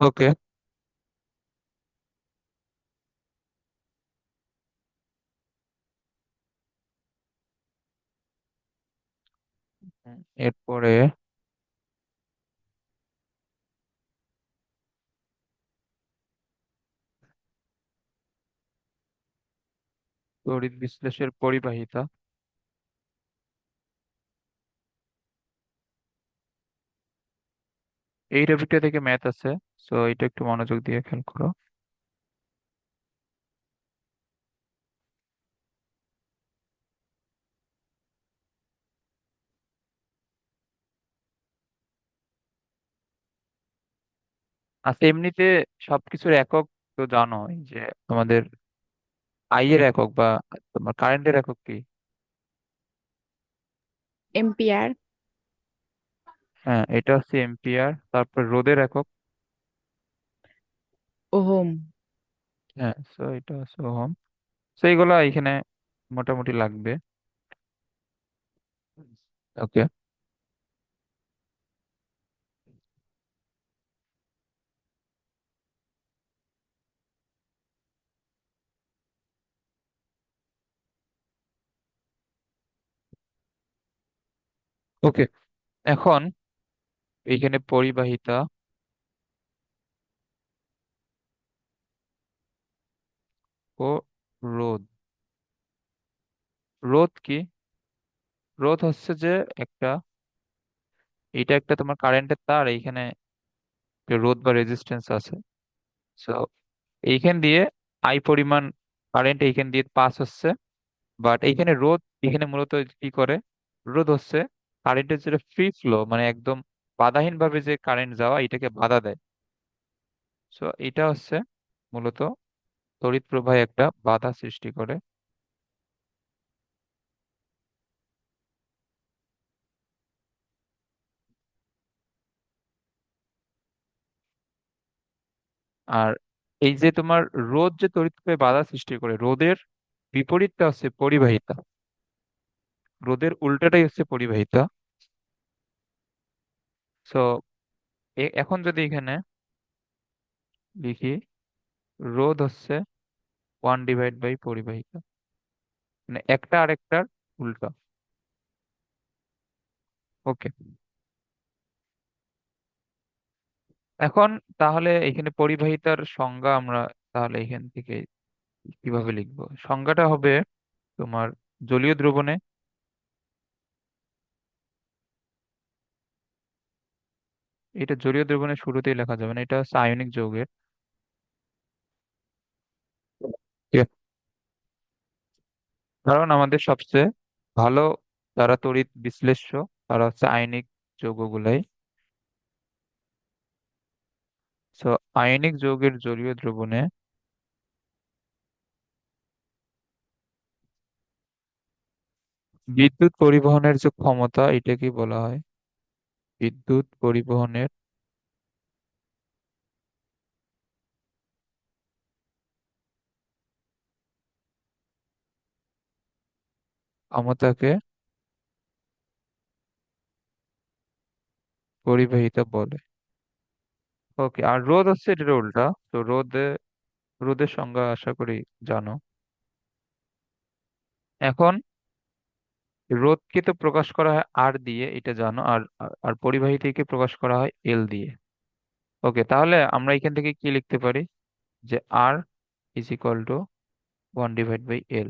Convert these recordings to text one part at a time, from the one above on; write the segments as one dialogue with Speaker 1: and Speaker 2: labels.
Speaker 1: ওকে। এরপরে তড়িৎ বিশ্লেষের পরিবাহিতা। এই টপিকটা থেকে ম্যাথ আছে, সো এটা একটু মনোযোগ দিয়ে খেয়াল করো। আচ্ছা, এমনিতে সবকিছুর একক তো জানোই যে আমাদের আই এর একক বা তোমার কারেন্টের একক কি?
Speaker 2: এম্পিয়ার।
Speaker 1: হ্যাঁ, এটা হচ্ছে এম্পিয়ার। তারপর রোধের একক।
Speaker 2: ওহম।
Speaker 1: হ্যাঁ, সো এটা হচ্ছে ওহম। সো এইগুলা এখানে মোটামুটি লাগবে। ওকে। ওকে, এখন এইখানে পরিবাহিতা ও রোধ। রোধ কি? রোধ হচ্ছে যে একটা, এটা একটা তোমার কারেন্টের তার, এইখানে একটা রোধ বা রেজিস্ট্যান্স আছে। সো এইখান দিয়ে আই পরিমাণ কারেন্ট এইখান দিয়ে পাস হচ্ছে। বাট এইখানে রোধ, এখানে মূলত কি করে, রোধ হচ্ছে কারেন্টের যেটা ফ্রি ফ্লো, মানে একদম বাধাহীন ভাবে যে কারেন্ট যাওয়া, এটাকে বাধা দেয়। সো এটা হচ্ছে মূলত তড়িৎ প্রবাহে একটা বাধা সৃষ্টি করে। আর এই যে তোমার রোধ যে তড়িৎ প্রবাহে বাধা সৃষ্টি করে, রোধের বিপরীতটা হচ্ছে পরিবাহিতা। রোধের উল্টাটাই হচ্ছে পরিবাহিতা। সো এখন যদি এখানে লিখি, রোধ হচ্ছে 1/, পরিবাহিতা, মানে একটা আরেকটার উল্টা। ওকে। এখন তাহলে এখানে পরিবাহিতার সংজ্ঞা আমরা তাহলে এখান থেকে কিভাবে লিখবো? সংজ্ঞাটা হবে তোমার জলীয় দ্রবণে, এটা জলীয় দ্রবণের শুরুতেই লেখা যাবে না, এটা হচ্ছে আয়নিক যৌগের। ঠিক আছে? কারণ আমাদের সবচেয়ে ভালো যারা তড়িৎ বিশ্লেষ্য, তারা হচ্ছে আয়নিক যৌগগুলাই। সো আয়নিক যৌগের জলীয় দ্রবণে বিদ্যুৎ পরিবহনের যে ক্ষমতা, এটাকে বলা হয় বিদ্যুৎ পরিবহনের ক্ষমতাকে পরিবাহিতা বলে। ওকে, আর রোধ হচ্ছে এটার উল্টা। তো রোধের সংজ্ঞা আশা করি জানো। এখন রোধকে তো প্রকাশ করা হয় আর দিয়ে, এটা জানো। আর আর আর পরিবাহিতাকে প্রকাশ করা হয় এল দিয়ে। ওকে, তাহলে আমরা এখান থেকে কি লিখতে পারি, যে আর ইজ ইকুয়াল টু 1/L।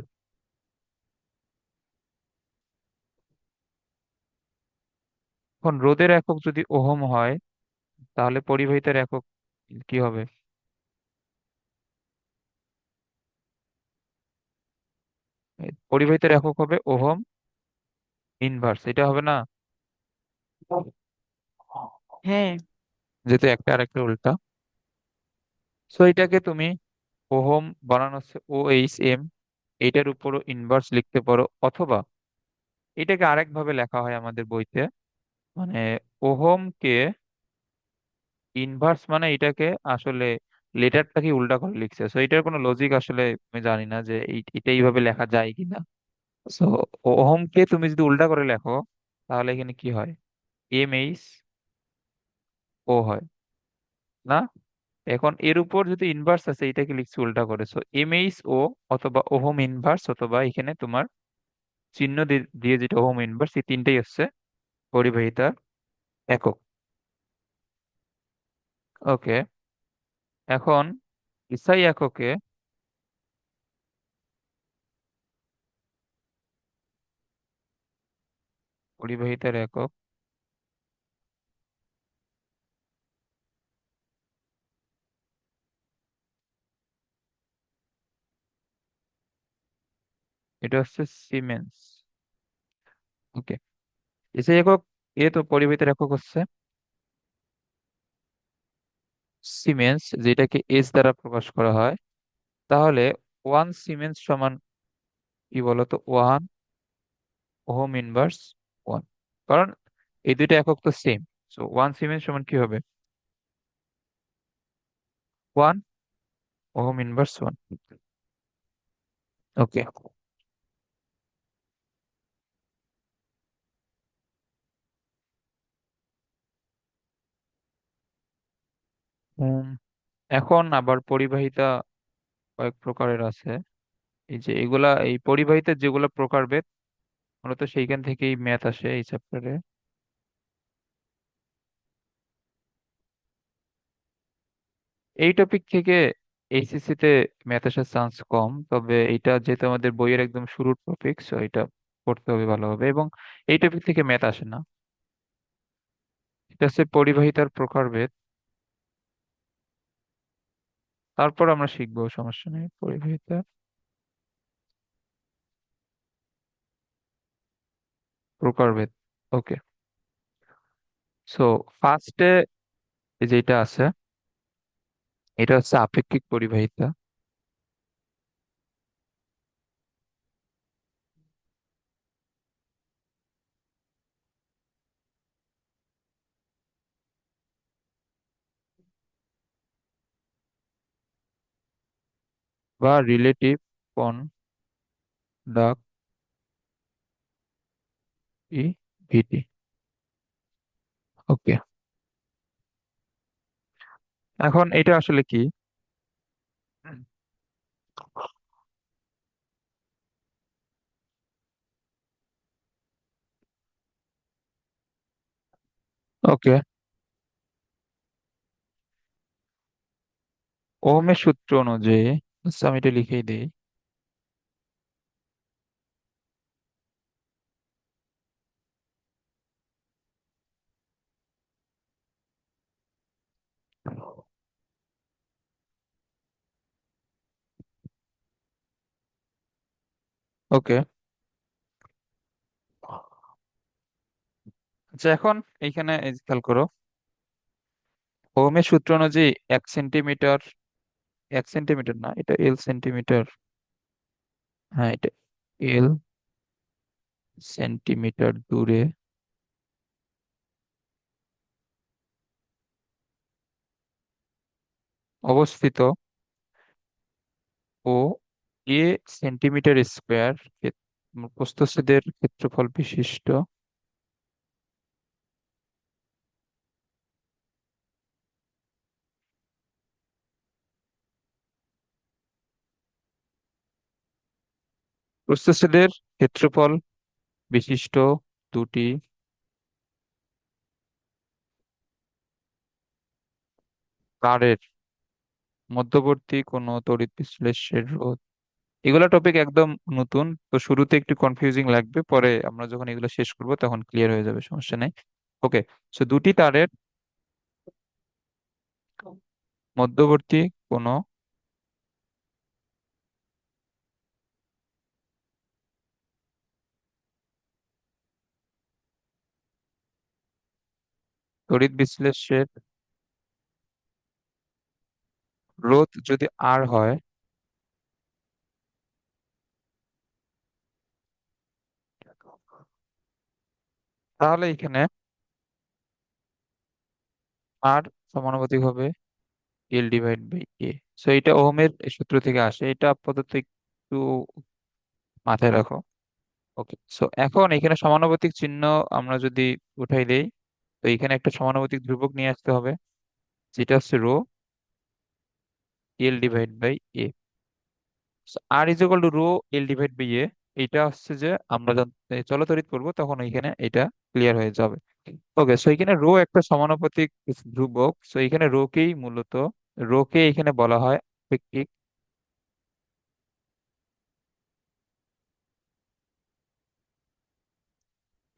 Speaker 1: এখন রোধের একক যদি ওহম হয়, তাহলে পরিবাহিতার একক কি হবে? পরিবাহিতার একক হবে ওহম ইনভার্স, এটা হবে না?
Speaker 2: হ্যাঁ।
Speaker 1: যেহেতু একটা আর একটা উল্টা। সো এটাকে তুমি ওহম বানানো হচ্ছে OHM, এটার উপরও ইনভার্স লিখতে পারো, অথবা এটাকে আরেক ভাবে লেখা হয় আমাদের বইতে, মানে ওহমকে ইনভার্স, মানে এটাকে আসলে লেটারটাকে উল্টা করে লিখছে। সো এটার কোনো লজিক আসলে আমি জানি না যে এটা এইভাবে লেখা যায় কিনা। সো ওহমকে তুমি যদি উল্টা করে লেখো, তাহলে এখানে কি হয়? MH ও হয় না? এখন এর উপর যদি ইনভার্স আছে এটাকে লিখছি উল্টা করে, সো এমএইচ ও অথবা ওহম ইনভার্স অথবা এখানে তোমার চিহ্ন দিয়ে যেটা ওহম ইনভার্স, এই তিনটেই হচ্ছে পরিবাহিতার একক। ওকে, এখন এসআই এককে পরিবাহিতার একক, এটা হচ্ছে সিমেন্স। ওকে, এসআই একক এ তো পরিবাহিতার একক হচ্ছে সিমেন্স, যেটাকে এস দ্বারা প্রকাশ করা হয়। তাহলে ওয়ান সিমেন্স সমান কি বলতো, ওয়ান ওহম ইনভার্স ওয়ান, কারণ এই দুইটা একক তো সেম। সো ওয়ান সিমেন্স সমান কি হবে, ওয়ান ওহম ইনভার্স ওয়ান। ওকে, এখন আবার পরিবাহিতা কয়েক প্রকারের আছে। এই যে এগুলা, এই পরিবাহিতার যেগুলো প্রকারভেদ, মূলত সেইখান থেকেই ম্যাথ আসে এই চ্যাপ্টারে। এই টপিক থেকে এইচএসসি তে ম্যাথ আসার চান্স কম, তবে এটা যেহেতু আমাদের বইয়ের একদম শুরুর টপিক, সো এটা পড়তে হবে ভালোভাবে। এবং এই টপিক থেকে ম্যাথ আসে না, এটা হচ্ছে পরিবাহিতার প্রকারভেদ। তারপর আমরা শিখবো, সমস্যা নেই, পরিবাহিতার প্রকারভেদ। ওকে, সো ফার্স্টে যেটা আছে এটা হচ্ছে আপেক্ষিক পরিবাহিতা বা রিলেটিভ কন্ডাক্টিভিটি। ওকে, এখন এটা আসলে কি? ওকে, ওহমের সূত্র অনুযায়ী, আচ্ছা আমি এটা লিখেই দিই। ওকে, আচ্ছা এখন এইখানে এই যে খেয়াল করো, ওহমের সূত্র অনুযায়ী 1 সেন্টিমিটার, 1 সেন্টিমিটার না, এটা এল সেন্টিমিটার, হ্যাঁ এটা এল সেন্টিমিটার দূরে অবস্থিত ও এ সেন্টিমিটার স্কোয়ার প্রস্থচ্ছেদের ক্ষেত্রফল বিশিষ্ট প্রস্থচ্ছেদের ক্ষেত্রফল বিশিষ্ট দুটি তারের মধ্যবর্তী কোনো তড়িৎ বিশ্লেষ্যের রোধ। এগুলা টপিক একদম নতুন, তো শুরুতে একটু কনফিউজিং লাগবে, পরে আমরা যখন এগুলো শেষ করব তখন ক্লিয়ার হয়ে যাবে, সমস্যা নেই। ওকে, সো দুটি তারের মধ্যবর্তী কোনো তড়িৎ বিশ্লেষ্যের রোধ যদি আর হয়, তাহলে এখানে আর সমানুপাতিক হবে এল ডিভাইড বাই এ। সো এটা ওহমের সূত্র থেকে আসে, এটা আপাতত একটু মাথায় রাখো। ওকে, সো এখন এখানে সমানুপাতিক চিহ্ন আমরা যদি উঠাই দেই, তো এখানে একটা সমানুপাতিক ধ্রুবক নিয়ে আসতে হবে, যেটা হচ্ছে rho. L divide by A. R is equal to rho L divide by A. এটা হচ্ছে যে আমরা যখন চলতরিৎ করবো তখন এখানে এটা ক্লিয়ার হয়ে যাবে। ওকে, সো এখানে রো একটা সমানুপাতিক ধ্রুবক, সো এখানে রো কে এখানে বলা হয় আপেক্ষিক।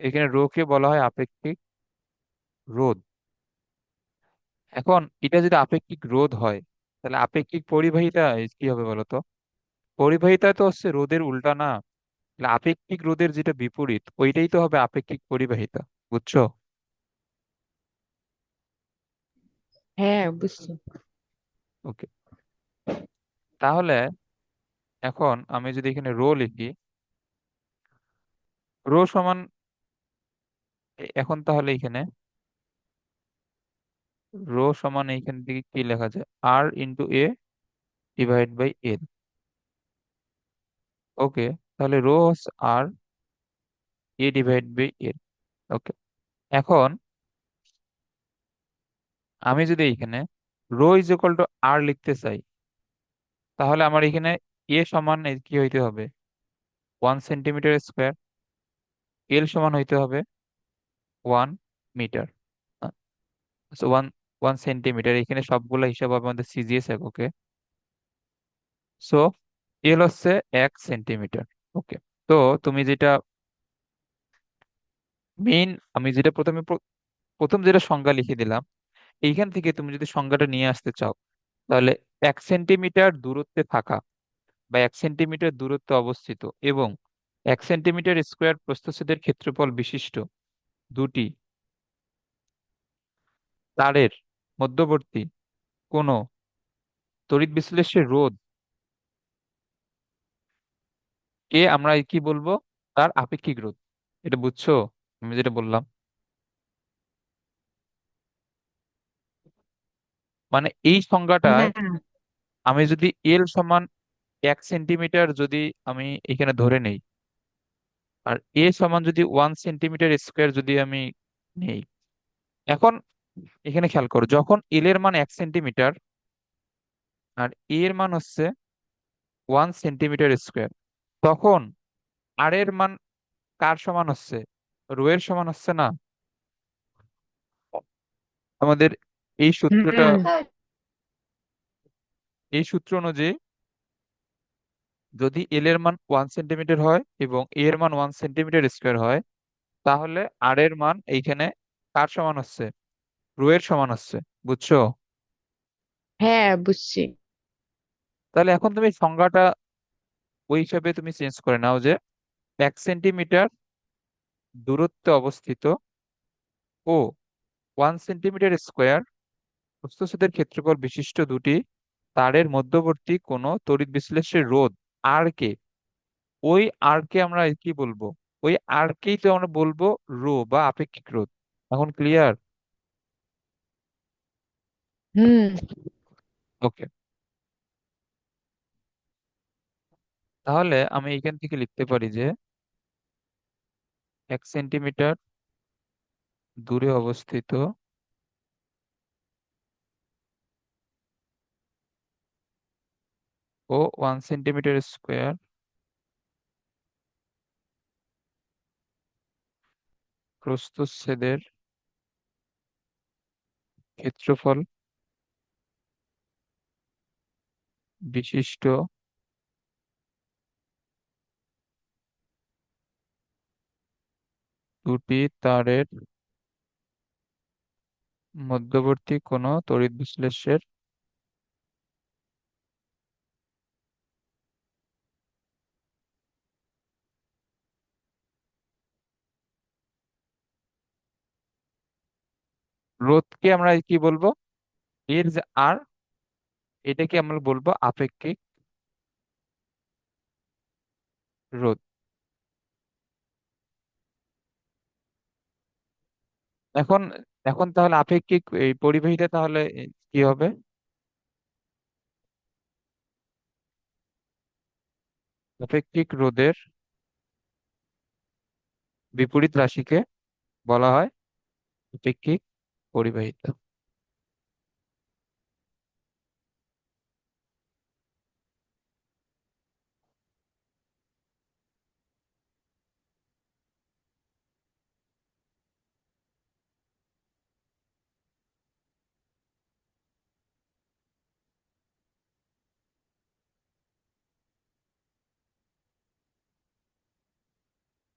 Speaker 1: এখানে রো কে বলা হয় আপেক্ষিক রোধ। এখন এটা যদি আপেক্ষিক রোধ হয়, তাহলে আপেক্ষিক পরিবাহিতা কি হবে বলতো? পরিবাহিতা তো হচ্ছে রোধের উল্টা না? তাহলে আপেক্ষিক রোধের যেটা বিপরীত ওইটাই তো হবে আপেক্ষিক পরিবাহিতা। বুঝছো?
Speaker 2: হ্যাঁ, বুঝছি।
Speaker 1: ওকে, তাহলে এখন আমি যদি এখানে রো লিখি, রো সমান এখন তাহলে এখানে রো সমান এইখান থেকে কি লেখা যায়? R into A divide by L. Okay, তাহলে রো হচ্ছে আর, এ ডিভাইড বাই এল। ওকে, এখন আমি যদি এখানে রো ইজ ইকুয়াল টু আর লিখতে চাই, তাহলে আমার এখানে এ সমান কি হইতে হবে? 1 সেন্টিমিটার স্কোয়ার। এল সমান হইতে হবে 1 মিটার। ওয়ান 1 সেন্টিমিটার, এখানে সবগুলা হিসাব হবে আমাদের সিজিএস এককে। সো এল হচ্ছে 1 সেন্টিমিটার। ওকে, তো তুমি যেটা মেইন, আমি যেটা প্রথম যেটা সংজ্ঞা লিখে দিলাম, এইখান থেকে তুমি যদি সংজ্ঞাটা নিয়ে আসতে চাও, তাহলে 1 সেন্টিমিটার দূরত্বে থাকা বা 1 সেন্টিমিটার দূরত্বে অবস্থিত এবং 1 সেন্টিমিটার স্কোয়ার প্রস্থচ্ছেদের ক্ষেত্রফল বিশিষ্ট দুটি তারের মধ্যবর্তী কোনো তড়িৎ বিশ্লেষ্যের রোধ কে আমরা কি বলবো? তার আপেক্ষিক রোধ। এটা বুঝছো আমি যেটা বললাম? মানে এই সংজ্ঞাটায়
Speaker 2: না।
Speaker 1: আমি যদি এল সমান 1 সেন্টিমিটার যদি আমি এখানে ধরে নেই, আর এ সমান যদি 1 সেন্টিমিটার স্কোয়ার যদি আমি নেই, এখন এখানে খেয়াল করো, যখন এল এর মান 1 সেন্টিমিটার আর এ এর মান হচ্ছে 1 সেন্টিমিটার স্কোয়ার, তখন আর এর মান কার সমান হচ্ছে? রো এর সমান হচ্ছে না? আমাদের এই সূত্রটা,
Speaker 2: হুম।
Speaker 1: এই সূত্র অনুযায়ী যদি এল এর মান 1 সেন্টিমিটার হয় এবং এ এর মান 1 সেন্টিমিটার স্কোয়ার হয়, তাহলে আর এর মান এইখানে কার সমান হচ্ছে? রো এর সমান হচ্ছে। বুঝছো?
Speaker 2: হ্যাঁ, বুঝছি।
Speaker 1: তাহলে এখন তুমি সংজ্ঞাটা ওই হিসাবে তুমি চেঞ্জ করে নাও যে 1 সেন্টিমিটার দূরত্বে অবস্থিত ও 1 সেন্টিমিটার স্কোয়ার প্রস্থচ্ছেদের ক্ষেত্রফল বিশিষ্ট দুটি তারের মধ্যবর্তী কোনো তড়িৎ বিশ্লেষ্যের রোধ আর কে, ওই আর কে আমরা কি বলবো? ওই আর কেই তো আমরা বলবো রো বা আপেক্ষিক রোধ। এখন ক্লিয়ার?
Speaker 2: হুম।
Speaker 1: ওকে, তাহলে আমি এখান থেকে লিখতে পারি যে 1 সেন্টিমিটার দূরে অবস্থিত ও 1 সেন্টিমিটার স্কোয়ার প্রস্থচ্ছেদের ক্ষেত্রফল বিশিষ্ট দুটি তারের মধ্যবর্তী কোনো তড়িৎ বিশ্লেষ্যের রোধকে আমরা কি বলবো? এর যে আর, এটাকে আমরা বলবো আপেক্ষিক রোধ। এখন এখন তাহলে আপেক্ষিক এই পরিবাহীটা তাহলে কি হবে? আপেক্ষিক রোধের বিপরীত রাশিকে বলা হয় আপেক্ষিক পরিবাহিতা।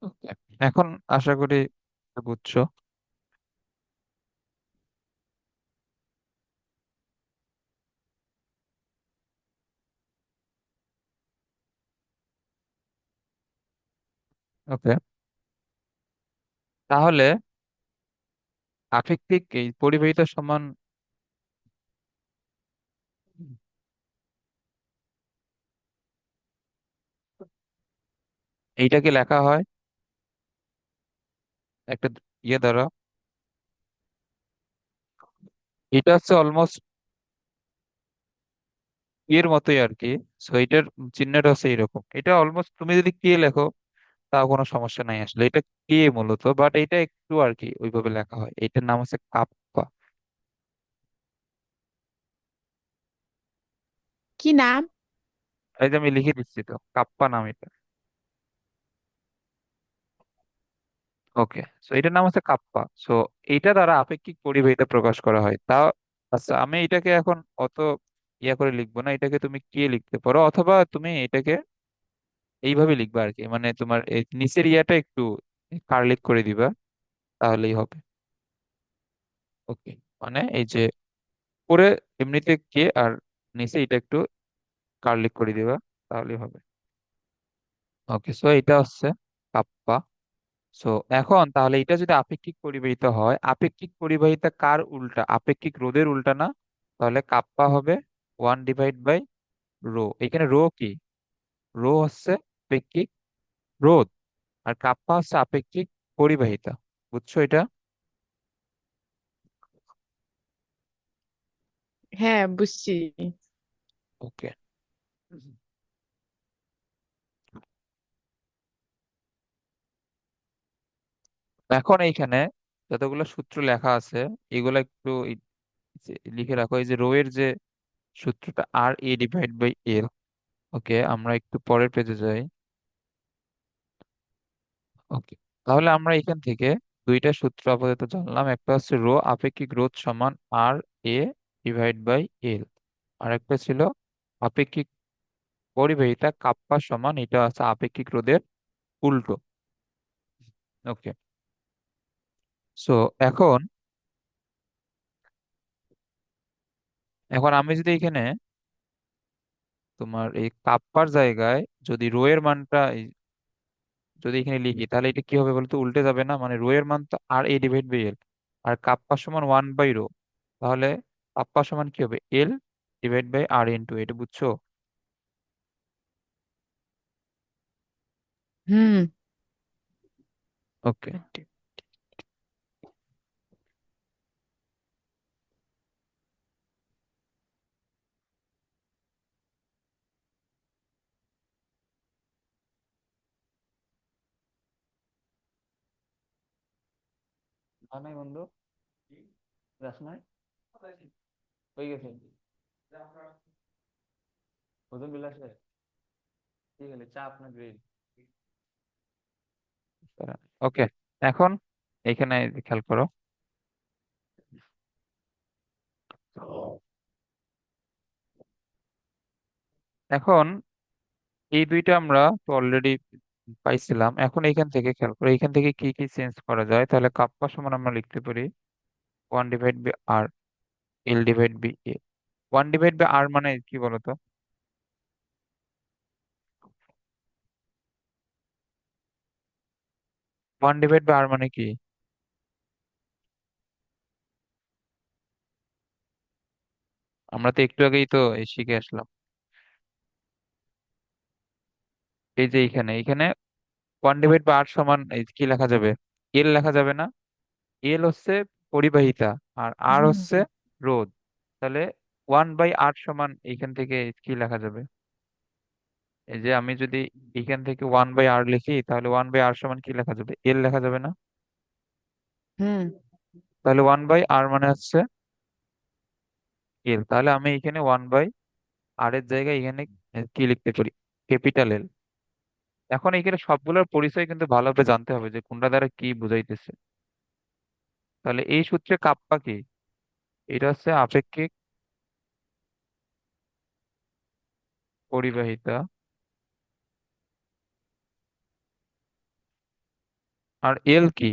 Speaker 1: ওকে, এখন আশা করি বুঝছো। ওকে, তাহলে আপেক্ষিক এই পরিবাহিত সমান এইটাকে লেখা হয় একটা ইয়ে দ্বারা। এটা হচ্ছে অলমোস্ট এর মতোই আর কি। সো এটার চিহ্নটা হচ্ছে এরকম, এটা অলমোস্ট তুমি যদি কে লেখো তাও কোনো সমস্যা নাই আসলে, এটা কে মূলত, বাট এটা একটু আর কি ওইভাবে লেখা হয়। এটার নাম হচ্ছে কাপ্পা।
Speaker 2: কি নাম?
Speaker 1: এই যে আমি লিখে দিচ্ছি তো, কাপ্পা নাম এটা। ওকে, সো এটার নাম হচ্ছে কাপ্পা। সো এইটা দ্বারা আপেক্ষিক পরিবাহিতা প্রকাশ করা হয় তা। আচ্ছা, আমি এটাকে এখন অত ইয়া করে লিখবো না, এটাকে তুমি কে লিখতে পারো, অথবা তুমি এটাকে এইভাবে লিখবা আর কি, মানে তোমার এই নিচের ইয়াটা একটু কার্লিক করে দিবা, তাহলেই হবে। ওকে, মানে এই যে পরে এমনিতে কে, আর নিচে এটা একটু কার্লিক করে দিবা, তাহলেই হবে। ওকে, সো এটা হচ্ছে কাপ্পা। সো এখন তাহলে এটা যদি আপেক্ষিক পরিবাহিতা হয়, আপেক্ষিক পরিবাহিতা কার উল্টা? আপেক্ষিক রোধের উল্টা না? তাহলে কাপ্পা হবে 1/, রো। এখানে রো কি? রো হচ্ছে আপেক্ষিক রোধ, আর কাপ্পা হচ্ছে আপেক্ষিক পরিবাহিতা। বুঝছো এটা?
Speaker 2: হ্যাঁ, বুঝছি।
Speaker 1: ওকে, এখন এইখানে যতগুলো সূত্র লেখা আছে এগুলো একটু লিখে রাখো। এই যে রো এর যে সূত্রটা, RA/L। ওকে, আমরা একটু পরের পেজে যাই। ওকে, তাহলে আমরা এখান থেকে দুইটা সূত্র আপাতত জানলাম। একটা হচ্ছে রো আপেক্ষিক রোধ সমান RA/L, আর একটা ছিল আপেক্ষিক পরিবাহিতা কাপ্পা সমান, এটা হচ্ছে আপেক্ষিক রোধের উল্টো। ওকে, সো এখন এখন আমি যদি এখানে তোমার এই কাপ্পার জায়গায় যদি রো এর মানটা যদি এখানে লিখি, তাহলে এটা কি হবে বলতো? উল্টে যাবে না? মানে রো এর মান তো RA/L, আর কাপ্পা সমান 1/রো। তাহলে কাপ্পা সমান কি হবে? L/R এটা বুঝছো?
Speaker 2: হুম।
Speaker 1: ওকে, নাই বন্ধু, যাস নাই, হয়ে গেছে ওজন বিলাসে, ঠিক আছে, চাপ না গ্রিল। ওকে, এখন এখানে খেয়াল করো। এখন এই দুইটা আমরা তো অলরেডি পাইছিলাম, এখন এখান থেকে খেয়াল করো, এখান থেকে কি কি চেঞ্জ করা যায়। তাহলে কাপ্পা সমান আমরা লিখতে পারি 1/R, L/A। 1/R মানে কি বলতো? 1/R মানে কি? আমরা তো একটু আগেই তো এই শিখে আসলাম। এই যে এখানে এখানে 1/R সমান এই কি লেখা যাবে? এল লেখা যাবে না? এল হচ্ছে পরিবাহিতা, আর আর
Speaker 2: হুম।
Speaker 1: হচ্ছে রোধ। তাহলে 1/R সমান এখান থেকে কি লেখা যাবে? এই যে আমি যদি এখান থেকে 1/R লিখি, তাহলে 1/R সমান কি লেখা যাবে? এল লেখা যাবে না?
Speaker 2: হুম।
Speaker 1: তাহলে 1/R মানে হচ্ছে এল। তাহলে আমি এখানে 1/R এর জায়গায় এখানে কি লিখতে পারি? ক্যাপিটাল এল। এখন এখানে সবগুলোর পরিচয় কিন্তু ভালোভাবে জানতে হবে যে কোনটা দ্বারা কি বুঝাইতেছে। তাহলে এই সূত্রে কাপ্পা কি? এটা হচ্ছে আপেক্ষিক পরিবাহিতা আর এল কি?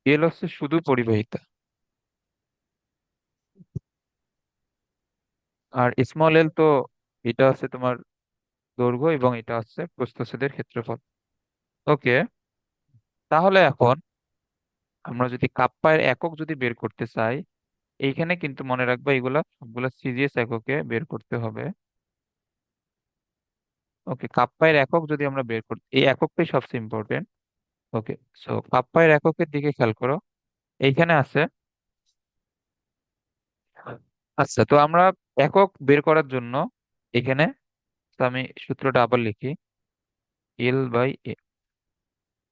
Speaker 1: এল হচ্ছে শুধু পরিবাহিতা। আর স্মল এল তো এটা হচ্ছে তোমার দৈর্ঘ্য, এবং এটা হচ্ছে প্রস্থচ্ছেদের ক্ষেত্রফল। ওকে, তাহলে এখন আমরা যদি কাপ্পায়ের একক যদি বের করতে চাই, এইখানে কিন্তু মনে রাখবা এগুলা সবগুলা সিজিএস এককে বের করতে হবে। ওকে, কাপ্পায়ের একক যদি আমরা বের করি, এই এককটাই সবচেয়ে ইম্পর্টেন্ট। ওকে, সো পাপ্পায়ের এককের দিকে খেয়াল করো, এইখানে আছে। আচ্ছা, তো আমরা একক বের করার জন্য এখানে, তো আমি সূত্রটা আবার লিখি, এল বাই এ।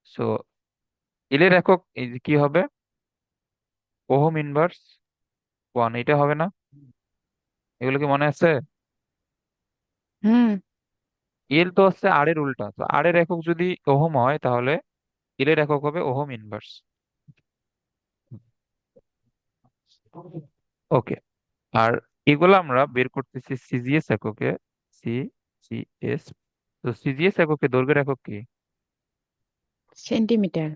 Speaker 1: সো এল এর একক এই যে কি হবে, ওহম ইনভার্স ওয়ান, এটা হবে না? এগুলো কি মনে আছে?
Speaker 2: হুম।
Speaker 1: এল তো হচ্ছে আর এর উল্টা, তো আর এর একক যদি ওহম হয় তাহলে এল এর একক হবে ওহম ইনভার্স। ওকে, আর এগুলো আমরা বের করতেছি সিজিএস এককে। C G S. তো সিজিএস এককে দৈর্ঘ্যের একক কি?
Speaker 2: সেন্টিমিটার।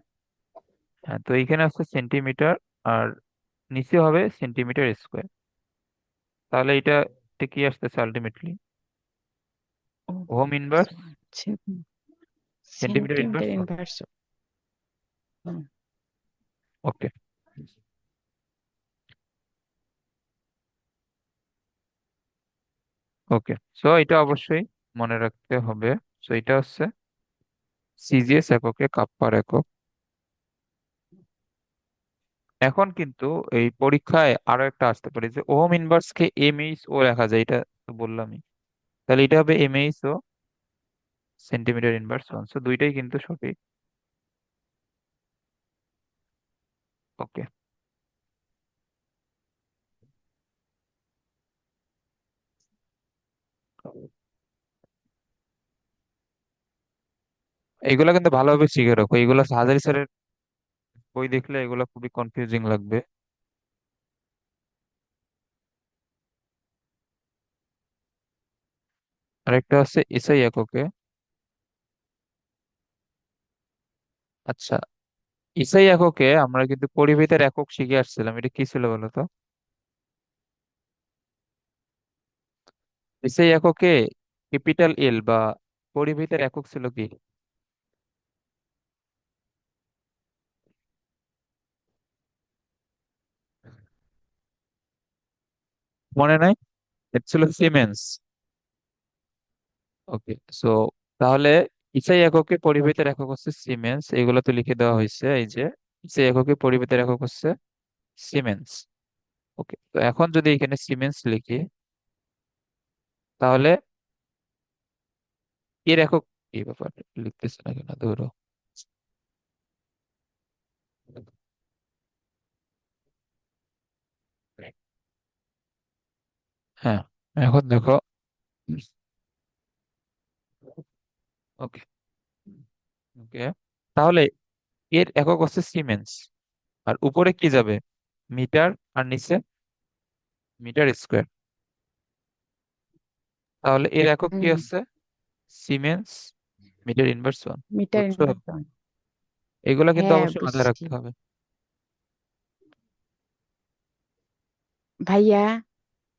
Speaker 1: হ্যাঁ, তো এইখানে আছে সেন্টিমিটার, আর নিচে হবে সেন্টিমিটার স্কোয়ার। তাহলে এটা কি আসতেছে আলটিমেটলি?
Speaker 2: ও
Speaker 1: ওহম ইনভার্স
Speaker 2: আচ্ছা,
Speaker 1: centimetre
Speaker 2: centimetre
Speaker 1: inverse one.
Speaker 2: Inverse. Hmm.
Speaker 1: Okay. Okay, so এটা অবশ্যই মনে রাখতে হবে। সো এটা হচ্ছে সিজিএস এককে কাপ্পার একক। এখন কিন্তু এই পরীক্ষায় আরো একটা আসতে পারে যে ওহম ইনভার্স কে এমএইচ ও লেখা যায়, এটা তো বললামই। তাহলে এটা হবে এমএইচ ও সেন্টিমিটার ইনভার্স ওয়ান, সো দুইটাই কিন্তু সঠিক। ওকে, এগুলা কিন্তু ভালোভাবে শিখে রাখো, এগুলা হাজারি স্যারের বই দেখলে এগুলা খুবই কনফিউজিং লাগবে। আরেকটা হচ্ছে এসআই এককে। আচ্ছা, এসআই এককে আমরা কিন্তু পরিমিতের একক শিখে আসছিলাম, এটা কি ছিল বলো তো? এসআই এককে ক্যাপিটাল এল বা পরিমিতের একক ছিল কি? মনে নাই? এটা ছিল সিমেন্স। ওকে, সো তাহলে ইসাই এককে পরিমিতের একক হচ্ছে সিমেন্স, এগুলো তো লিখে দেওয়া হয়েছে এই যে। ইসাই এককে পরিমিতের একক হচ্ছে সিমেন্স। ওকে, তো এখন যদি এখানে সিমেন্স লিখি, তাহলে এর একক কি ব্যাপার, লিখতেছে না কেন, ধরো। হ্যাঁ, এখন দেখো। ওকে। ওকে, তাহলে এর একক হচ্ছে সিমেন্স, আর উপরে কি যাবে? মিটার, আর নিচে মিটার স্কোয়ার। তাহলে এর একক কি
Speaker 2: হুম।
Speaker 1: হচ্ছে? Siemens metre inverse one.
Speaker 2: Metre
Speaker 1: বুঝছো?
Speaker 2: ইনভার্স।
Speaker 1: এগুলা কিন্তু
Speaker 2: হ্যাঁ,
Speaker 1: অবশ্যই মাথায়
Speaker 2: বুঝছি।
Speaker 1: রাখতে হবে।
Speaker 2: ভাইয়া,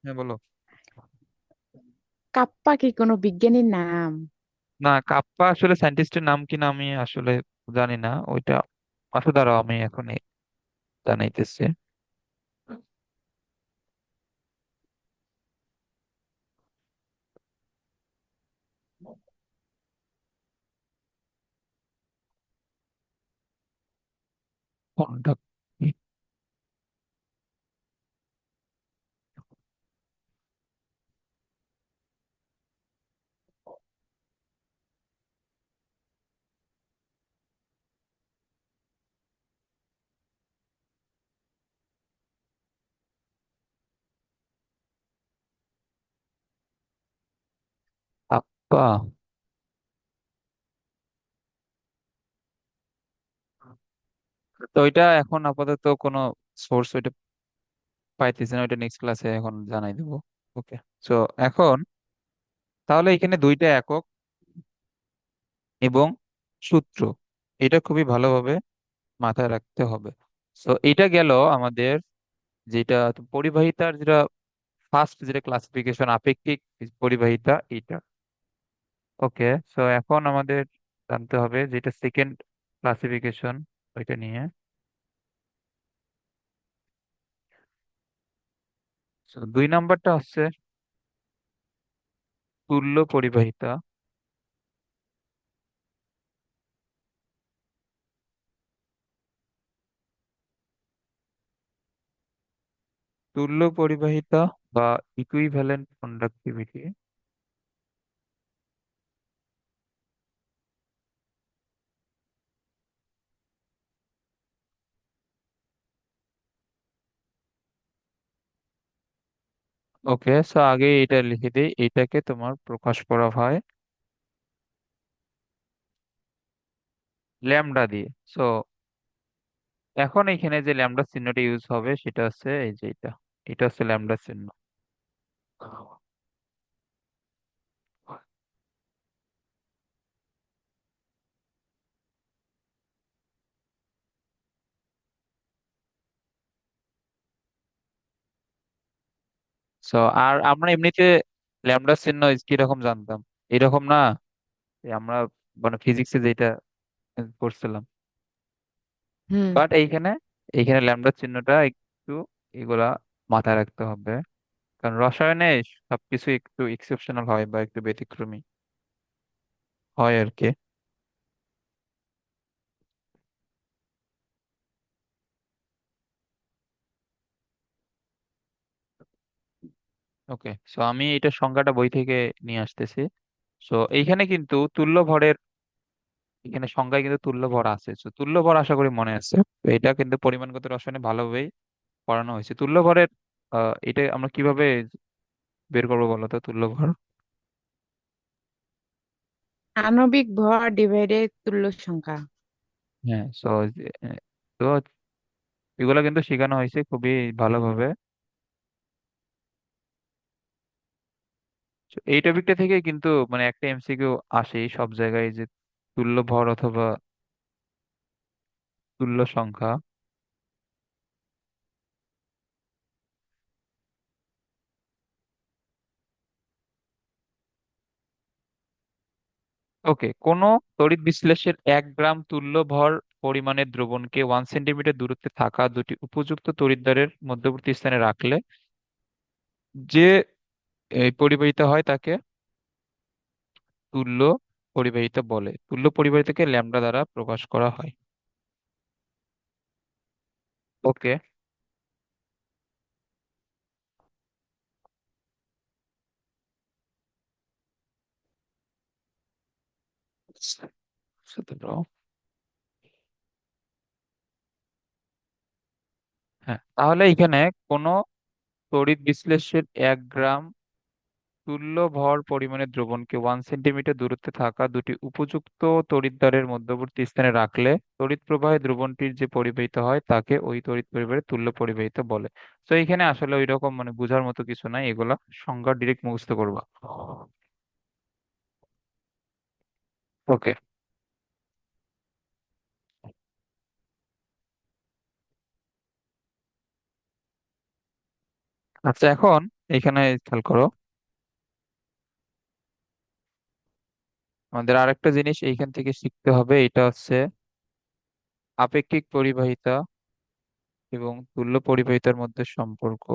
Speaker 1: হ্যাঁ, বলো।
Speaker 2: কাপ্পা কি কোনো বিজ্ঞানীর নাম?
Speaker 1: না, কাপ্পা আসলে সায়েন্টিস্টের নাম কিনা আমি আসলে জানি না ওইটা। আচ্ছা, দাঁড়াও আমি এখন জানাইতেছি। কোনটা কি? কাপ্পা। তো ওইটা এখন আপাতত কোনো সোর্স ওইটা পাইতেছি না, ওইটা নেক্সট ক্লাসে এখন জানাই দেবো। ওকে, সো এখন তাহলে এখানে দুইটা একক এবং সূত্র, এটা খুবই ভালোভাবে মাথায় রাখতে হবে। তো এটা গেল আমাদের যেটা পরিবাহিতার যেটা ফার্স্ট যেটা ক্লাসিফিকেশন, আপেক্ষিক পরিবাহিতা এইটা। ওকে, সো এখন আমাদের জানতে হবে যেটা সেকেন্ড ক্লাসিফিকেশন ওইটা নিয়ে। So, 2 নাম্বারটা হচ্ছে তুল্য পরিবাহিতা। তুল্য পরিবাহিতা বা ইকুইভ্যালেন্ট কন্ডাক্টিভিটি। ওকে, সো আগে এটা লিখে দিই, এটাকে তোমার প্রকাশ করা হয় ল্যামডা দিয়ে। সো এখন এখানে যে ল্যামডা চিহ্নটা ইউজ হবে সেটা হচ্ছে এই যে এটা, এটা হচ্ছে ল্যামডা চিহ্ন। সো আর আমরা এমনিতে ল্যামডা চিহ্ন কিরকম জানতাম, এরকম না, এই আমরা মানে ফিজিক্সে যেটা করছিলাম।
Speaker 2: হুম।
Speaker 1: বাট এইখানে এইখানে ল্যামডা চিহ্নটা একটু এগুলা মাথায় রাখতে হবে, কারণ রসায়নে সবকিছু একটু এক্সেপশনাল হয় বা একটু ব্যতিক্রমী হয় আর কি। ওকে, সো আমি এটা সংজ্ঞাটা বই থেকে নিয়ে আসতেছি। সো এইখানে কিন্তু তুল্য ভরের, এখানে সংজ্ঞায় কিন্তু তুল্য ভর আছে, তো তুল্য ভর আশা করি মনে আছে। তো এটা কিন্তু পরিমাণগত রসায়নে ভালোভাবেই পড়ানো হয়েছে তুল্য ভরের। এটা আমরা কিভাবে বের করবো বলো তো তুল্য ভর?
Speaker 2: আণবিক ভর ডিভাইডেড তুল্য সংখ্যা।
Speaker 1: হ্যাঁ, সো তো এগুলো কিন্তু শেখানো হয়েছে খুবই ভালোভাবে। তো এই টপিকটা থেকে কিন্তু মানে একটা এমসিকিউ আসে সব জায়গায়, যে তুল্য ভর অথবা তুল্য সংখ্যা। ওকে, কোন তড়িৎ বিশ্লেষের 1 গ্রাম তুল্য ভর পরিমাণের দ্রবণকে 1 সেন্টিমিটার দূরত্বে থাকা দুটি উপযুক্ত তড়িৎদ্বারের মধ্যবর্তী স্থানে রাখলে যে পরিবাহিতা হয় তাকে তুল্য পরিবাহিতা বলে। তুল্য পরিবাহিতাকে ল্যামডা দ্বারা প্রকাশ করা হয়। ওকে, হ্যাঁ, তাহলে এখানে কোন তড়িৎ বিশ্লেষের 1 গ্রাম তুল্য ভর পরিমাণের দ্রবণকে 1 সেন্টিমিটার দূরত্বে থাকা দুটি উপযুক্ত তড়িৎদ্বারের মধ্যবর্তী স্থানে রাখলে তড়িৎ প্রবাহে দ্রবণটির যে পরিবাহিত হয় তাকে ওই তড়িৎ পরিবাহের তুল্য পরিবাহিতা বলে। তো এখানে আসলে ওই রকম মানে বোঝার মতো কিছু নাই, এগুলা সংজ্ঞা ডিরেক্ট মুখস্থ করবা। ওকে, আচ্ছা এখন এখানে খেয়াল করো, আমাদের আরেকটা জিনিস এইখান থেকে শিখতে হবে, এটা হচ্ছে আপেক্ষিক পরিবাহিতা এবং তুল্য পরিবাহিতার মধ্যে সম্পর্ক।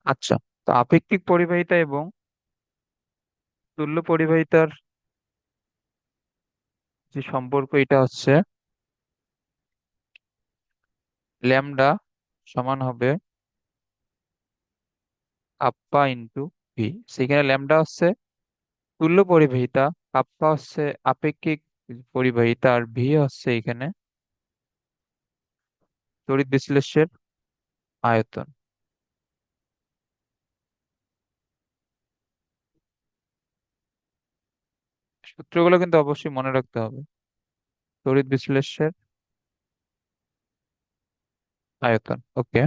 Speaker 1: আচ্ছা, তো আপেক্ষিক পরিবাহিতা এবং তুল্য পরিবাহিতার যে সম্পর্ক এটা হচ্ছে ল্যামডা সমান হবে কাপ্পা ইন্টু ভি। সেখানে ল্যামডা হচ্ছে তুল্য পরিবাহিতা, কাপ্পা হচ্ছে আপেক্ষিক পরিবাহিতা, আর ভি হচ্ছে এখানে তড়িৎ বিশ্লেষ্যের আয়তন। সূত্রগুলো কিন্তু অবশ্যই মনে রাখতে হবে। তড়িৎ বিশ্লেষ্যের আয়তন, ওকে।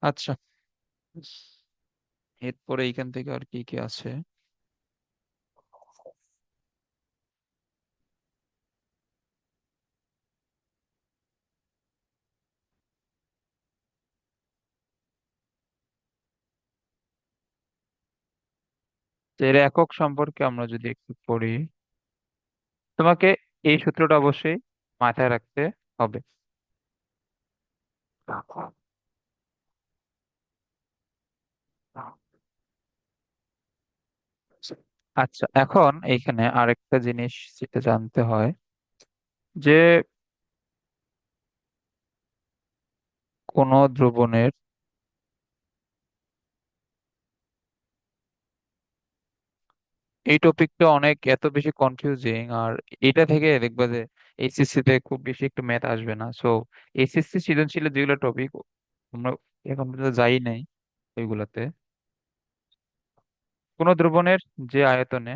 Speaker 1: আচ্ছা, এরপরে এইখান থেকে আর কি কি আছে? তো এর একক সম্পর্কে আমরা যদি একটু পড়ি, তোমাকে এই সূত্রটা অবশ্যই মাথায় রাখতে হবে। আচ্ছা, এখন এইখানে আরেকটা জিনিস যেটা জানতে হয়, যে কোন দ্রবণের, এই টপিকটা অনেক এত বেশি কনফিউজিং, আর এটা থেকে দেখবা যে এইচএসসি তে খুব বেশি একটু ম্যাথ আসবে না। সো এইচএসসি সৃজনশীলের যেগুলো টপিক আমরা এখন পর্যন্ত যাই নাই ওইগুলাতে। কোন দ্রবণের যে আয়তনে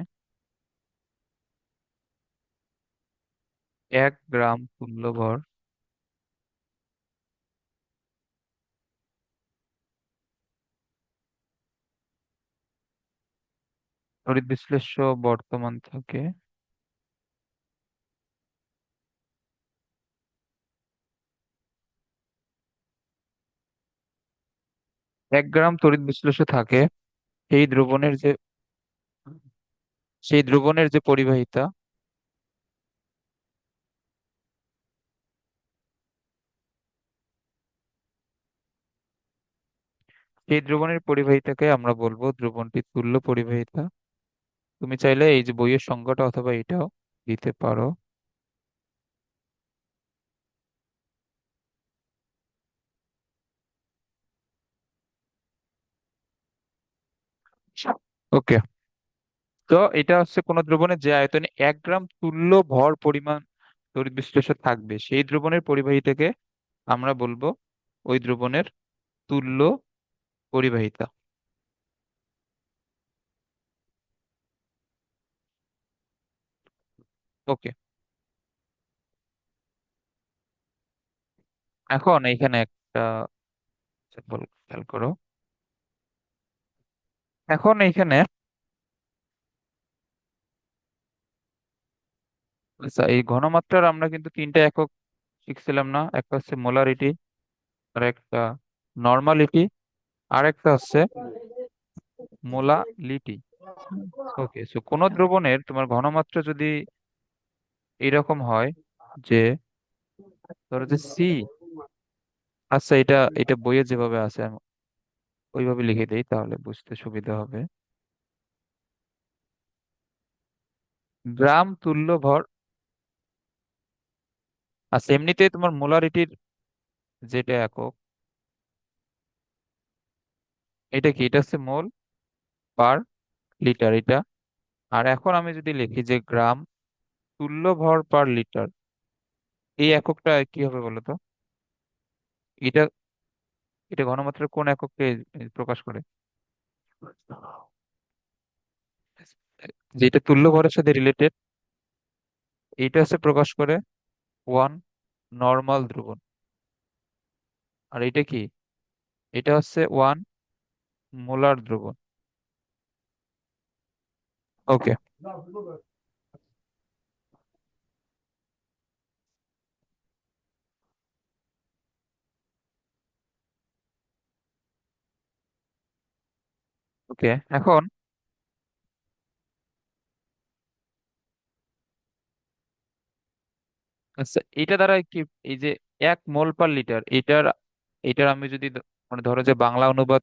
Speaker 1: 1 গ্রাম তুল্য ভর তড়িৎ বিশ্লেষ্য বর্তমান থাকে, 1 গ্রাম তড়িৎ বিশ্লেষ্য থাকে, সেই দ্রবণের যে সেই দ্রবণের যে পরিবাহিতা, সেই দ্রবণের পরিবাহিতাকে আমরা বলবো দ্রবণটি তুল্য পরিবাহিতা। তুমি চাইলে এই যে বইয়ের সংজ্ঞাটা অথবা এটাও দিতে পারো। ওকে, তো এটা হচ্ছে কোন দ্রবণের যে আয়তনে 1 গ্রাম তুল্য ভর পরিমাণ তড়িৎ বিশ্লেষ্য থাকবে, সেই দ্রবণের পরিবাহিতাকে আমরা বলবো ওই দ্রবণের তুল্য পরিবাহিতা। ওকে, এখন এইখানে একটা খেয়াল করো। এখন এইখানে, আচ্ছা, এই ঘনমাত্রার আমরা কিন্তু তিনটা একক শিখছিলাম না? একটা হচ্ছে মোলারিটি, আর একটা নর্মালিটি, আর একটা হচ্ছে মোলালিটি। ওকে, সো কোন দ্রবণের তোমার ঘনমাত্রা যদি এরকম হয় যে, ধরো যে সি, আচ্ছা এটা এটা বইয়ে যেভাবে আছে আমি ওইভাবে লিখে দেই তাহলে বুঝতে সুবিধা হবে। গ্রাম তুল্য ভর, আচ্ছা এমনিতেই তোমার মোলারিটির যেটা একক, এটা কি? এটা হচ্ছে মোল পার লিটার এটা। আর এখন আমি যদি লিখি যে গ্রাম তুল্য ভর পার লিটার, এই এককটা কি হবে বলো তো? এটা এটা ঘনমাত্রার কোন এককে প্রকাশ করে? যেটা তুল্য ভরের সাথে রিলেটেড, এইটা হচ্ছে প্রকাশ করে ওয়ান নর্মাল দ্রবণ। আর এটা কি? এটা হচ্ছে ওয়ান মোলার দ্রবণ। ওকে, ওকে, এখন আচ্ছা এটা দ্বারা কি, এই যে 1 মোল পার লিটার, এটার এটার আমি যদি মানে ধরো যে বাংলা অনুবাদ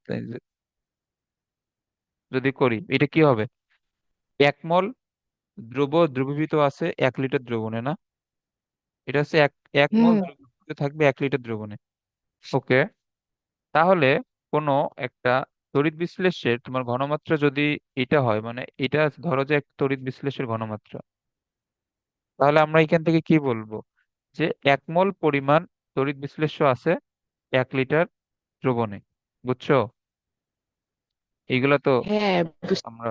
Speaker 1: যদি করি, এটা কি হবে? 1 মোল দ্রবীভূত আছে 1 লিটার দ্রবণে, না? এটা হচ্ছে এক মোল
Speaker 2: হুম।
Speaker 1: দ্রবীভূত থাকবে 1 লিটার দ্রবণে। ওকে, তাহলে কোনো একটা তড়িৎ বিশ্লেষ্যের তোমার ঘনমাত্রা যদি এটা হয়, মানে এটা ধরো যে এক তড়িৎ বিশ্লেষ্যের ঘনমাত্রা, তাহলে আমরা এখান থেকে কি বলবো, যে 1 মোল পরিমাণ তড়িৎ বিশ্লেষ্য আছে 1 লিটার দ্রবণে। বুঝছো? এইগুলা তো
Speaker 2: হ্যাঁ,
Speaker 1: আমরা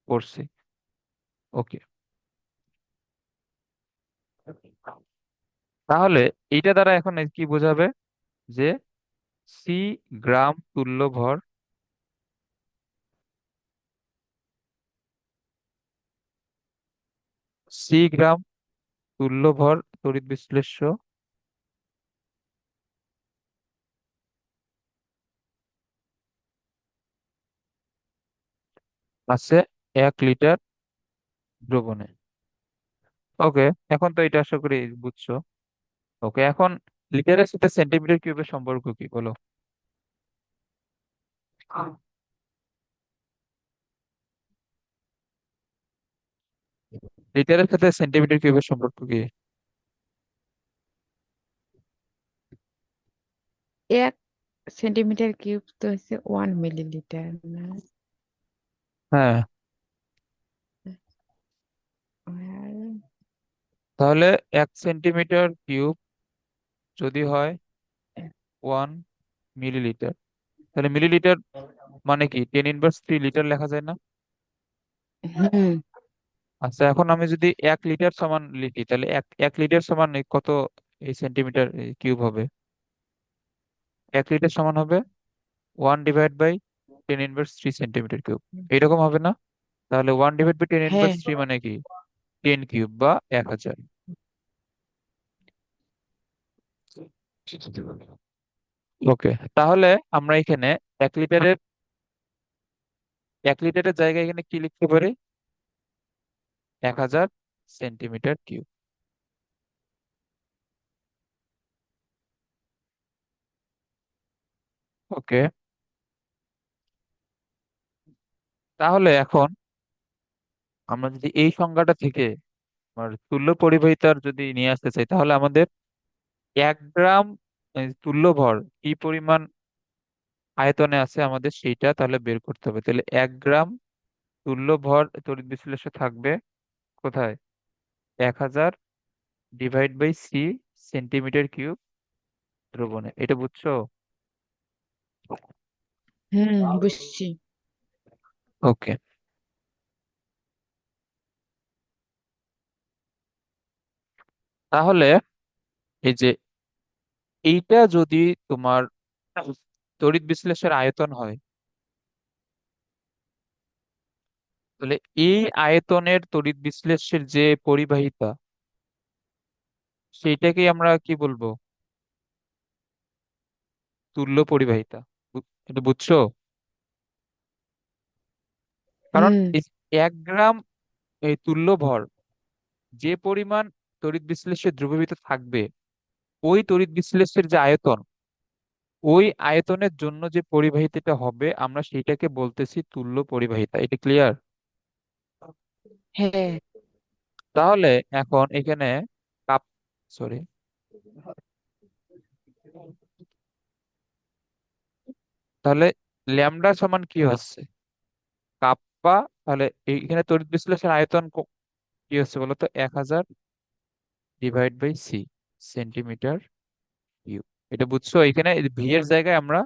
Speaker 1: করছি। ওকে, তাহলে এইটা দ্বারা এখন কি বোঝাবে, যে সি গ্রাম তুল্য ভর, সি গ্রাম তুল্য ভর তড়িৎ বিশ্লেষ্য আছে 1 লিটার দ্রবণে। ওকে, এখন তো এটা আশা করি বুঝছো। ওকে, এখন লিটারের সাথে সেন্টিমিটার কিউবের সম্পর্ক কি বলো? লিটারের সাথে সেন্টিমিটার কিউবের সম্পর্ক কি?
Speaker 2: 1 সেন্টিমিটার কিউব তো হচ্ছে 1 মিলিলিটার না?
Speaker 1: হ্যাঁ,
Speaker 2: আর
Speaker 1: তাহলে 1 সেন্টিমিটার কিউব যদি হয় 1 মিলিলিটার, তাহলে মিলিলিটার মানে কি 10⁻³ লিটার লেখা যায় না?
Speaker 2: হুম।
Speaker 1: আচ্ছা, এখন আমি যদি 1 লিটার সমান লিখি, তাহলে এক এক লিটার সমান এই কত এই সেন্টিমিটার কিউব হবে? 1 লিটার সমান হবে 1/10⁻³ সেন্টিমিটার কিউব। এইরকম হবে না? তাহলে 1/10
Speaker 2: হ্যাঁ,
Speaker 1: ইনভার্স থ্রি মানে কি? 10 কিউব বা 1000। ওকে, তাহলে আমরা এখানে 1 লিটারের 1 লিটারের জায়গায় এখানে কি লিখতে পারি? 1000 সেন্টিমিটার কিউব। ওকে, তাহলে এখন আমরা যদি এই সংজ্ঞাটা থেকে আমার তুল্য পরিবাহিতার যদি নিয়ে আসতে চাই, তাহলে আমাদের 1 গ্রাম তুল্য ভর কি পরিমাণ আয়তনে আছে আমাদের সেইটা তাহলে বের করতে হবে। তাহলে 1 গ্রাম তুল্য ভর তড়িৎ বিশ্লেষ্য থাকবে কোথায়? 1000/c সেন্টিমিটার কিউব দ্রবণে। এটা বুঝছো?
Speaker 2: হুম, বুঝছি।
Speaker 1: ওকে, তাহলে এই যে এইটা যদি তোমার তড়িৎ বিশ্লেষের আয়তন হয়, তাহলে এই আয়তনের তড়িৎ বিশ্লেষ্যের যে পরিবাহিতা, সেইটাকেই আমরা কি বলবো? তুল্য পরিবাহিতা। এটা বুঝছো? কারণ
Speaker 2: হুম।
Speaker 1: এই 1 গ্রাম এই তুল্য ভর যে পরিমাণ তড়িৎ বিশ্লেষ্যের দ্রবীভূত থাকবে, ওই তড়িৎ বিশ্লেষ্যের যে আয়তন, ওই আয়তনের জন্য যে পরিবাহিতাটা হবে আমরা সেইটাকে বলতেছি তুল্য পরিবাহিতা। এটা ক্লিয়ার?
Speaker 2: হ্যাঁ,
Speaker 1: তাহলে এখন এখানে কাপ সরি, তাহলে ল্যামডা সমান কি হচ্ছে? কাপ্পা। তাহলে এখানে তড়িৎ বিশ্লেষণের আয়তন কি হচ্ছে বলতো? 1000/c centimetre cube. এটা বুঝছো? এখানে ভি এর জায়গায় আমরা